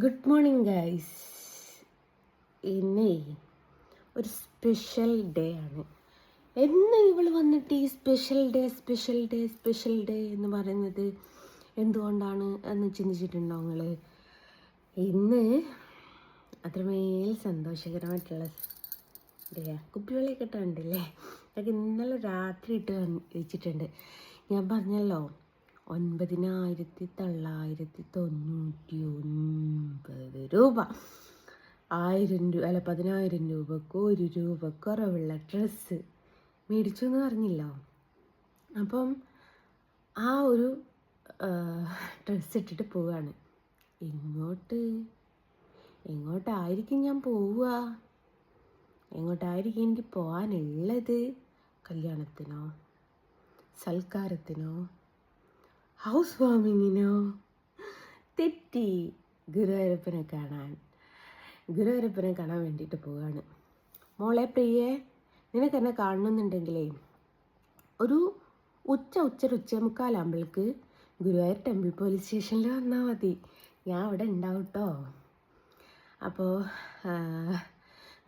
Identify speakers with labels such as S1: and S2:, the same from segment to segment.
S1: Good morning guys. ഇന്നേ ഒരു special day ആണ്. എന്ന് ഇവൾ വന്നിട്ട് ഈ സ്പെഷ്യൽ ഡേ എന്ന് പറയുന്നത് എന്തുകൊണ്ടാണ് എന്ന് ചിന്തിച്ചിട്ടുണ്ടോ നിങ്ങൾ? ഇന്ന് അത്രമേൽ സന്തോഷകരമായിട്ടുള്ള ഡേ. കുപ്പിവെള്ളയൊക്കെ ഇട്ടുണ്ടല്ലേ, അതൊക്കെ ഇന്നലെ രാത്രി ഇട്ട് വെച്ചിട്ടുണ്ട്. ഞാൻ പറഞ്ഞല്ലോ 9,999 രൂപ, 1000 രൂപ അല്ല 10,000 രൂപക്ക് 1 രൂപ കുറവുള്ള ഡ്രസ്സ് മേടിച്ചു എന്ന് പറഞ്ഞില്ലോ. അപ്പം ആ ഒരു ഡ്രസ്സ് ഇട്ടിട്ട് പോവുകയാണ്. എങ്ങോട്ടായിരിക്കും ഞാൻ പോവുക? എങ്ങോട്ടായിരിക്കും എനിക്ക് പോകാനുള്ളത്? കല്യാണത്തിനോ, സൽക്കാരത്തിനോ, ഹൗസ് വാമിങ്ങിനോ? തെറ്റി. ഗുരുവായൂരപ്പനെ കാണാൻ വേണ്ടിയിട്ട് പോവുകയാണ്. മോളെ പ്രിയേ, നിനക്കെന്നെ കാണണമെന്നുണ്ടെങ്കിലേ ഒരു ഉച്ചമുക്കാലാകുമ്പോഴേക്ക് ഗുരുവായൂർ ടെമ്പിൾ പോലീസ് സ്റ്റേഷനിൽ വന്നാൽ മതി. ഞാൻ അവിടെ ഉണ്ടാവും കേട്ടോ. അപ്പോൾ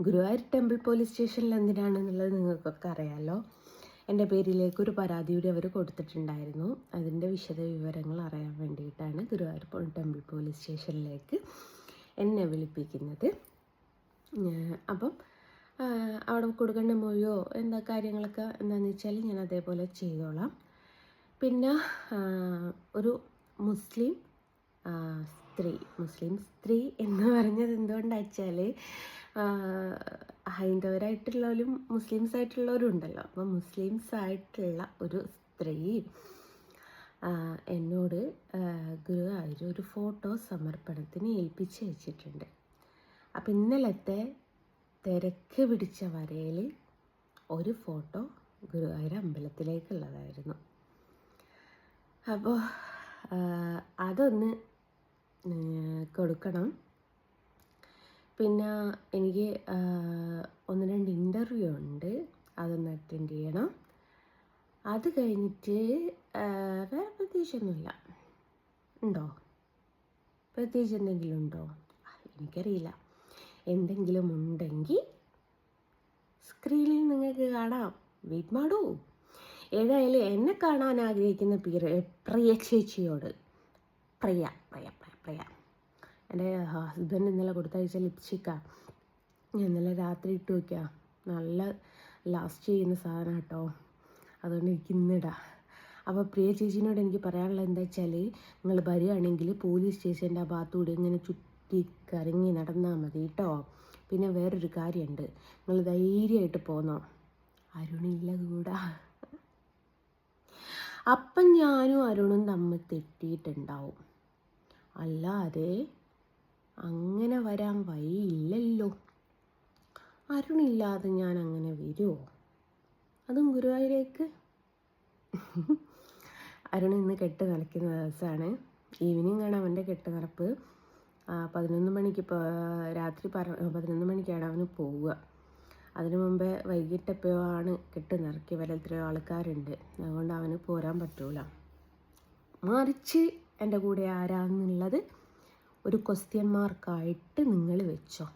S1: ഗുരുവായൂർ ടെമ്പിൾ പോലീസ് സ്റ്റേഷനിൽ എന്തിനാണെന്നുള്ളത് നിങ്ങൾക്കൊക്കെ അറിയാമല്ലോ. എൻ്റെ പേരിലേക്ക് ഒരു പരാതി കൂടി അവർ കൊടുത്തിട്ടുണ്ടായിരുന്നു. അതിൻ്റെ വിശദ വിവരങ്ങൾ അറിയാൻ വേണ്ടിയിട്ടാണ് ഗുരുവായൂർ ടെമ്പിൾ പോലീസ് സ്റ്റേഷനിലേക്ക് എന്നെ വിളിപ്പിക്കുന്നത്. അപ്പം അവിടെ കൊടുക്കേണ്ട മൊഴിയോ എന്താ കാര്യങ്ങളൊക്കെ എന്താണെന്ന് വെച്ചാൽ ഞാൻ അതേപോലെ ചെയ്തോളാം. പിന്നെ ഒരു മുസ്ലിം സ്ത്രീ എന്ന് പറഞ്ഞത് എന്തുകൊണ്ടാണെന്ന് വെച്ചാൽ ഹൈന്ദവരായിട്ടുള്ളവരും മുസ്ലിംസ് ആയിട്ടുള്ളവരും ഉണ്ടല്ലോ. അപ്പോൾ മുസ്ലിംസ് ആയിട്ടുള്ള ഒരു സ്ത്രീ എന്നോട് ഗുരുവായൂർ ഒരു ഫോട്ടോ സമർപ്പണത്തിന് ഏൽപ്പിച്ച് വെച്ചിട്ടുണ്ട്. അപ്പം ഇന്നലത്തെ തിരക്ക് പിടിച്ച വരയിൽ ഒരു ഫോട്ടോ ഗുരുവായൂർ അമ്പലത്തിലേക്കുള്ളതായിരുന്നു. അപ്പോൾ അതൊന്ന് കൊടുക്കണം. പിന്നെ എനിക്ക് 1-2 ഇൻ്റർവ്യൂ ഉണ്ട്, അതൊന്ന് അറ്റൻഡ് ചെയ്യണം. അത് കഴിഞ്ഞിട്ട് വേറെ പ്രത്യേകിച്ചൊന്നുമില്ല. ഉണ്ടോ? പ്രത്യേകിച്ച് എന്തെങ്കിലും ഉണ്ടോ? എനിക്കറിയില്ല. എന്തെങ്കിലും ഉണ്ടെങ്കിൽ സ്ക്രീനിൽ നിങ്ങൾക്ക് കാണാം. വെയിറ്റ് മാടൂ. ഏതായാലും എന്നെ കാണാൻ ആഗ്രഹിക്കുന്ന പ്രിയ ചേച്ചിയോട്, പ്രിയ എൻ്റെ ഹസ്ബൻഡ് ഇന്നലെ കൊടുത്തയച്ച ലിപ്സ്റ്റിക്കാണ്. ഞാൻ ഇന്നലെ രാത്രി ഇട്ട് വയ്ക്കുക. നല്ല ലാസ്റ്റ് ചെയ്യുന്ന സാധനം കേട്ടോ, അതുകൊണ്ട് എനിക്ക് ഇന്നിടാം. അപ്പോൾ പ്രിയ ചേച്ചീനോട് എനിക്ക് പറയാനുള്ളത് എന്താ വെച്ചാൽ, നിങ്ങൾ വരികയാണെങ്കിൽ പോലീസ് സ്റ്റേഷൻ്റെ ആ ഭാഗത്തൂടെ ഇങ്ങനെ ചുറ്റി കറങ്ങി നടന്നാൽ മതി കേട്ടോ. പിന്നെ വേറൊരു കാര്യമുണ്ട്, നിങ്ങൾ ധൈര്യമായിട്ട് പോന്നോ, അരുണില്ല കൂടാ. അപ്പം ഞാനും അരുണും തമ്മിൽ തെറ്റിയിട്ടുണ്ടാവും, അല്ലാതെ അങ്ങനെ വരാൻ വഴിയില്ലല്ലോ. അരുണില്ലാതെ ഞാൻ അങ്ങനെ വരുമോ? അതും ഗുരുവായൂരേക്ക്. അരുൺ ഇന്ന് കെട്ട് നിറയ്ക്കുന്ന ദിവസമാണ്. ഈവനിങ് ആണ് അവൻ്റെ കെട്ട് നിറപ്പ്. 11 മണിക്ക് രാത്രി 11 മണിക്കാണ് അവന് പോവുക. അതിനു മുമ്പേ വൈകിട്ടെപ്പോഴോ ആണ് കെട്ട് നിറക്കി. വരെ എത്രയോ ആൾക്കാരുണ്ട്, അതുകൊണ്ട് അവന് പോരാൻ പറ്റൂല. മറിച്ച് എൻ്റെ കൂടെ ആരാന്നുള്ളത് ഒരു ക്വസ്റ്റ്യൻ മാർക്കായിട്ട് നിങ്ങൾ വെച്ചോ.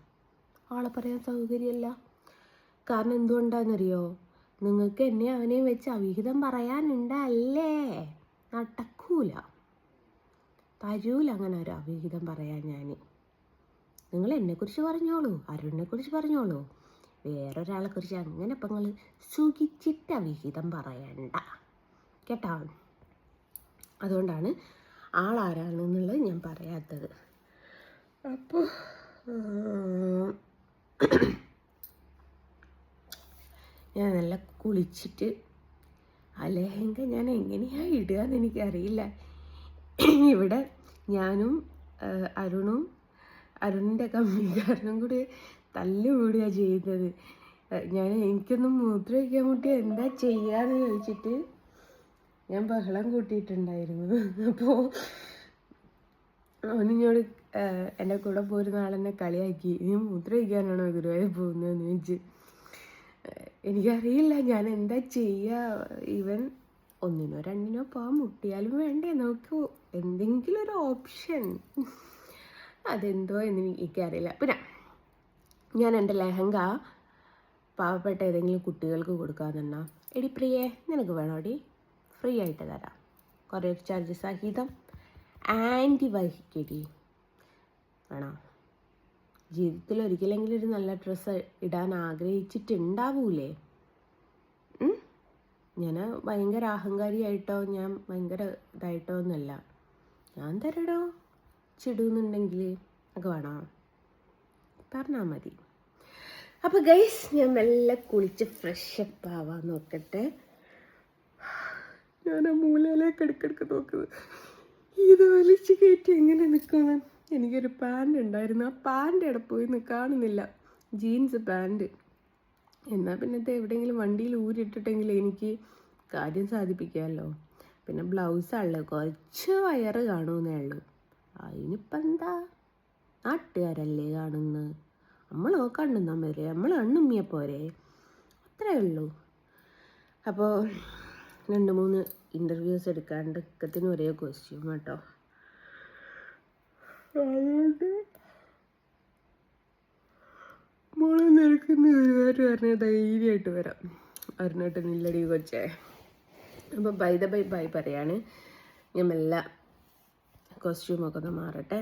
S1: ആളെ പറയാൻ സൗകര്യമല്ല. കാരണം എന്തുകൊണ്ടാണെന്നറിയോ? നിങ്ങൾക്ക് എന്നെ അവനെയും വെച്ച് അവിഹിതം പറയാനുണ്ടല്ലേ? നടക്കൂല, തരൂല അങ്ങനെ ഒരു അവിഹിതം പറയാൻ. നിങ്ങൾ എന്നെക്കുറിച്ച് പറഞ്ഞോളൂ, അരുണിനെക്കുറിച്ച് പറഞ്ഞോളൂ. വേറൊരാളെക്കുറിച്ച് അങ്ങനെ ഇപ്പം നിങ്ങൾ സുഖിച്ചിട്ട് അവിഹിതം പറയണ്ട കേട്ടോ. അതുകൊണ്ടാണ് ആളാരാണെന്നുള്ളത് ഞാൻ പറയാത്തത്. അപ്പോൾ ഞാൻ നല്ല കുളിച്ചിട്ട് ആ ലെഹങ്ക ഞാൻ എങ്ങനെയാണ് ഇടുക എന്ന് എനിക്കറിയില്ല. ഇവിടെ ഞാനും അരുണിൻ്റെ കമ്മിക്കാരനും കൂടി തല്ലുകൂടിയാണ് ചെയ്യുന്നത്. എനിക്കൊന്നും മൂത്രം ഒഴിക്കാൻ മുട്ടി എന്താ ചെയ്യാന്ന് ചോദിച്ചിട്ട് ഞാൻ ബഹളം കൂട്ടിയിട്ടുണ്ടായിരുന്നു. അപ്പോൾ അവനിഞ്ഞോട് എൻ്റെ കൂടെ പോരുന്ന ആളെന്നെ കളിയാക്കി, നീ മൂത്രം ഒഴിക്കാനാണോ ഗുരുവായൂർ പോകുന്നതെന്ന് ചോദിച്ച്. എനിക്കറിയില്ല ഞാൻ എന്താ ചെയ്യുക. ഇവൻ 1-2 പോകാൻ മുട്ടിയാലും വേണ്ടേ നമുക്ക് എന്തെങ്കിലും ഒരു ഓപ്ഷൻ. അതെന്തോ എന്ന് എനിക്കറിയില്ല. പിന്നെ ഞാൻ എൻ്റെ ലെഹങ്ക പാവപ്പെട്ട ഏതെങ്കിലും കുട്ടികൾക്ക് കൊടുക്കാമെന്നുണ്ടോ? എടി പ്രിയേ, നിനക്ക് വേണോ എടി? ഫ്രീ ആയിട്ട് തരാം, കൊറിയർ ചാർജ് സഹിതം. ആൻറ്റി വഹിക്കടി, വേണോ? ജീവിതത്തിൽ ഒരിക്കലെങ്കിലും ഒരു നല്ല ഡ്രസ്സ് ഇടാൻ ആഗ്രഹിച്ചിട്ടുണ്ടാവൂലേ? ഞാൻ ഭയങ്കര അഹങ്കാരിയായിട്ടോ ഞാൻ ഭയങ്കര ഇതായിട്ടോ ഒന്നുമല്ല. ഞാൻ തരടോ ചിടുന്നുണ്ടെങ്കിൽ ഒക്കെ വേണോ പറഞ്ഞാൽ മതി. അപ്പോൾ ഗൈസ്, ഞാൻ മെല്ലെ കുളിച്ച് ഫ്രഷപ്പ് ആവാൻ നോക്കട്ടെ. ഞാൻ ആ മൂലയിലേക്ക് ഇടയ്ക്കിടയ്ക്ക് നോക്കുന്നത് ഇത് വലിച്ച് കയറ്റി എങ്ങനെ നിൽക്കുന്നു. എനിക്കൊരു പാൻറ് ഉണ്ടായിരുന്നു, ആ പാൻറ് അവിടെ പോയി കാണുന്നില്ല, ജീൻസ് പാൻറ്. എന്നാൽ പിന്നെ ഇത് എവിടെയെങ്കിലും വണ്ടിയിൽ ഊരിട്ടിട്ടെങ്കിൽ എനിക്ക് കാര്യം സാധിപ്പിക്കാമല്ലോ. പിന്നെ ബ്ലൗസാണല്ലോ, കുറച്ച് വയറ് കാണുമെന്നേ ഉള്ളൂ. അതിനിപ്പം എന്താ, നാട്ടുകാരല്ലേ കാണുന്നത്, നമ്മൾ കണ്ണുന്നാൽ മതി, നമ്മൾ കണ്ണുമ്മിയെ പോരെ, അത്രേ ഉള്ളൂ. അപ്പോൾ 2-3 ഇൻ്റർവ്യൂസ് എടുക്കാണ്ട് ഒക്കത്തിനും ഒരേ കോസ്റ്റ്യൂം കേട്ടോ. അതുകൊണ്ട് മോളെ നിൽക്കുന്ന ഒരുപാട് പറഞ്ഞ ധൈര്യമായിട്ട് വരാം. അറിഞ്ഞിട്ട് നില്ലടി കൊച്ചേ. അപ്പോൾ ബൈ പറയാണ്. ഞാൻ മെല്ലെ കോസ്റ്റ്യൂമൊക്കെ ഒന്ന് മാറിയിട്ട്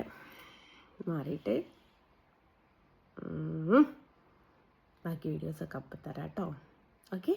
S1: ബാക്കി വീഡിയോസൊക്കെ അപ്പം തരാം കേട്ടോ. ഓക്കെ.